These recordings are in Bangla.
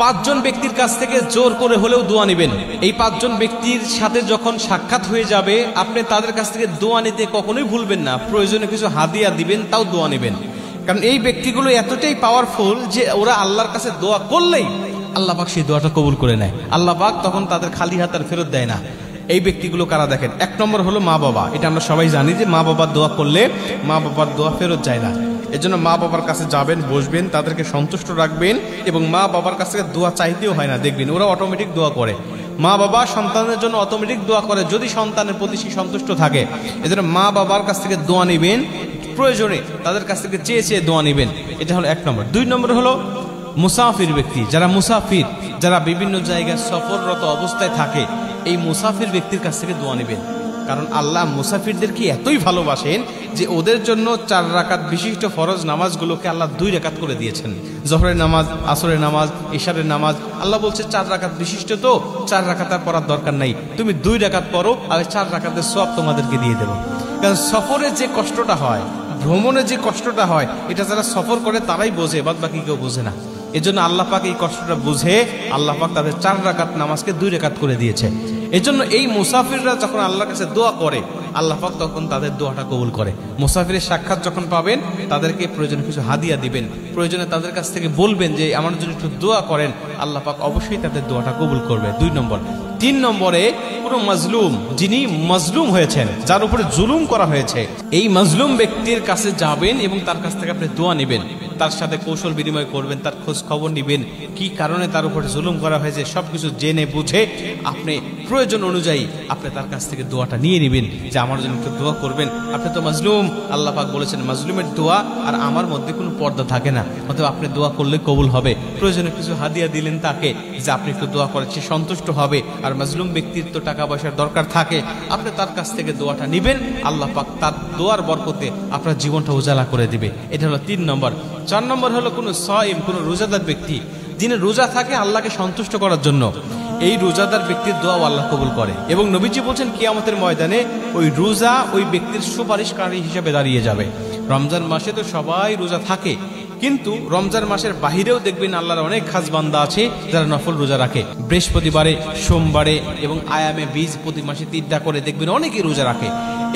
পাঁচজন ব্যক্তির কাছ থেকে জোর করে হলেও দোয়া নেবেন। এই পাঁচজন ব্যক্তির সাথে যখন সাক্ষাৎ হয়ে যাবে আপনি তাদের কাছ থেকে দোয়া নিতে কখনোই ভুলবেন না। প্রয়োজনে কিছু হাদিয়া দিবেন, তাও দোয়া নেবেন। কারণ এই ব্যক্তিগুলো এতটাই পাওয়ারফুল যে ওরা আল্লাহর কাছে দোয়া করলেই আল্লাহ পাক সেই দোয়াটা কবুল করে নেয়। আল্লাহ পাক তখন তাদের খালি হাত আর ফেরত দেয় না। এই ব্যক্তিগুলো কারা দেখেন? এক নম্বর হলো মা বাবা। এটা আমরা সবাই জানি যে মা বাবার দোয়া করলে মা বাবার দোয়া ফেরত যায় না। এজন্য মা বাবার কাছে যাবেন, বসবেন, তাদেরকে সন্তুষ্ট রাখবেন এবং মা বাবার কাছ থেকে দোয়া চাইতেও হয় না। দেখবেন ওরা অটোমেটিক দোয়া করে। মা বাবা সন্তানের জন্য অটোমেটিক দোয়া করে যদি সন্তানের প্রতি সে সন্তুষ্ট থাকে। এজন্য মা বাবার কাছ থেকে দোয়া নেবেন, প্রয়োজনে তাদের কাছ থেকে চেয়ে চেয়ে দোয়া নেবেন। এটা হলো এক নম্বর। দুই নম্বর হলো মুসাফির ব্যক্তি, যারা মুসাফির, যারা বিভিন্ন জায়গায় সফররত অবস্থায় থাকে, এই মুসাফির ব্যক্তির কাছ থেকে দোয়া নেবেন। কারণ আল্লাহ মুসাফিরদেরকে এতই ভালোবাসেন যে ওদের জন্য 4 রাকাত বিশিষ্ট ফরজ নামাজগুলোকে আল্লাহ 2 রাকাত করে দিয়েছেন। জোহরের নামাজ, আসরের নামাজ, ইশারের নামাজ আল্লাহ বলছে 4 রাকাত বিশিষ্ট, তো 4 রাকাত আর পড়ার দরকার নাই, তুমি 2 রাকাত পড়ো, আর 4 রাকাতের সওয়াব তোমাদেরকে দিয়ে দেবো। কারণ সফরে যে কষ্টটা হয়, ভ্রমণে যে কষ্টটা হয়, এটা যারা সফর করে তারাই বোঝে, বাদ বাকি কেউ বোঝে না। এজন্য আল্লাহ পাক এই কষ্টটা বুঝে আল্লাহ পাক তাদের 4 রাকাত নামাজকে 2 রাকাত করে দিয়েছে। এজন্য এই মুসাফিররা যখন আল্লাহর কাছে দোয়া করে আল্লাহ পাক তখন তাদের দোয়াটা কবুল করে। মুসাফিরের সাক্ষাৎ যখন পাবেন তাদেরকে প্রয়োজনে কিছু হাদিয়া দিবেন, প্রয়োজনে তাদের কাছ থেকে বলবেন যে আমার জন্য একটু দোয়া করেন, আল্লাহ পাক অবশ্যই তাদের দোয়াটা কবুল করবে। 2 নম্বর। 3 নম্বরে কোনো মাজলুম, যিনি মাজলুম হয়েছেন, যার উপরে জুলুম করা হয়েছে, এই মাজলুম ব্যক্তির কাছে যাবেন এবং তার কাছ থেকে আপনি দোয়া নেবেন, তার সাথে কৌশল বিনিময় করবেন, তার খোঁজ খবর নেবেন, কি কারণে তার উপরে জুলুম করা হয়েছে সবকিছু জেনে বুঝে আপনি প্রয়োজন অনুযায়ী আপনি তার কাছ থেকে দোয়াটা নিয়ে নেবেন যে আমার জন্য একটু দোয়া করবেন। আপনি তো মাজলুম, আল্লাহ পাক বলেছেন মাজলুমের দোয়া আর আমার মধ্যে কোনো পর্দা থাকে না, অথবা আপনি দোয়া করলে কবুল হবে। প্রয়োজনে কিছু হাদিয়া দিলেন তাকে যে আপনি একটু দোয়া করেন, সে সন্তুষ্ট হবে। আর মাজলুম ব্যক্তির তো টাকা পয়সার দরকার থাকে, আপনি তার কাছ থেকে দোয়াটা নেবেন, আল্লাহ পাক তার দোয়ার বরকতে আপনার জীবনটা উজালা করে দিবে। এটা হলো 3 নম্বর। 4 নম্বর হলো কোনো সাইম, কোনো রোজাদার ব্যক্তি, যিনি রোজা থাকে আল্লাহকে সন্তুষ্ট করার জন্য, এই রোজাদার ব্যক্তির দোয়াও আল্লাহ কবুল করে। এবং নবীজি বলছেন কিয়ামতের ময়দানে ওই রোজা ওই ব্যক্তির সুপারিশকারী হিসেবে দাঁড়িয়ে যাবে। রমজান মাসে তো সবাই রোজা থাকে, কিন্তু রমজান মাসের বাহিরেও দেখবেন আল্লাহর অনেক খাস বান্দা আছে যারা নফল রোজা রাখে। বৃহস্পতিবারে, সোমবারে এবং আয়ামে বীজ প্রতি মাসে 3টা করে দেখবেন অনেকেই রোজা রাখে।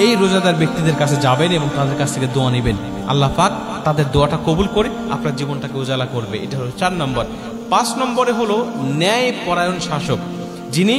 এই রোজাদার ব্যক্তিদের কাছে যাবেন এবং তাদের কাছ থেকে দোয়া নেবেন, আল্লাহ পাক তাদের দোয়াটা কবুল করে আপনার জীবনটাকে উজালা করবে। এটা হলো 4 নম্বর। 5 নম্বরে হলো ন্যায় পরায়ণ শাসক, যিনি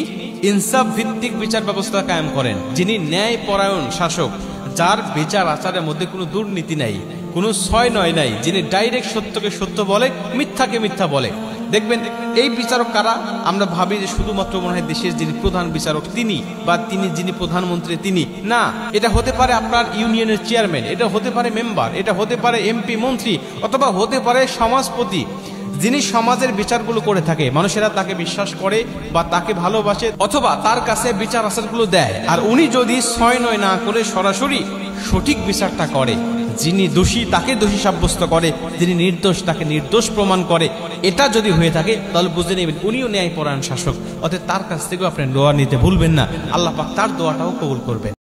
ইনসাফ ভিত্তিক বিচার ব্যবস্থা কায়েম করেন, যিনি ন্যায় পরায়ণ শাসক, যার বিচার আচারের মধ্যে কোনো দুর্নীতি নাই, কোনো ছয় নয় নাই, যিনি ডাইরেক্ট সত্যকে সত্য বলে, মিথ্যাকে মিথ্যা বলে। দেখবেন এই বিচারক কারা? আমরা ভাবি যে শুধুমাত্র মনে হয় দেশের যিনি প্রধান বিচারক তিনি, বা তিনি যিনি প্রধানমন্ত্রী তিনি, না, এটা হতে পারে আপনার ইউনিয়নের চেয়ারম্যান, এটা হতে পারে মেম্বার, এটা হতে পারে এমপি মন্ত্রী, অথবা হতে পারে সমাজপতি, যিনি সমাজের বিচারগুলো করে থাকে, মানুষেরা তাকে বিশ্বাস করে বা তাকে ভালোবাসে, অথবা তার কাছে বিচার আচারগুলো দেয়। আর উনি যদি ছয় নয় না করে সরাসরি সঠিক বিচারটা করে, যিনি দোষী তাকে দোষী সাব্যস্ত করে, যিনি নির্দোষ তাকে নির্দোষ প্রমাণ করে, এটা যদি হয়ে থাকে তাহলে বুঝে নেবেন উনিও ন্যায়পরায়ণ শাসক। অতএব তার কাছ থেকেও আপনি দোয়া নিতে ভুলবেন না, আল্লাহ পাক তার দোয়াটাও কবুল করবেন।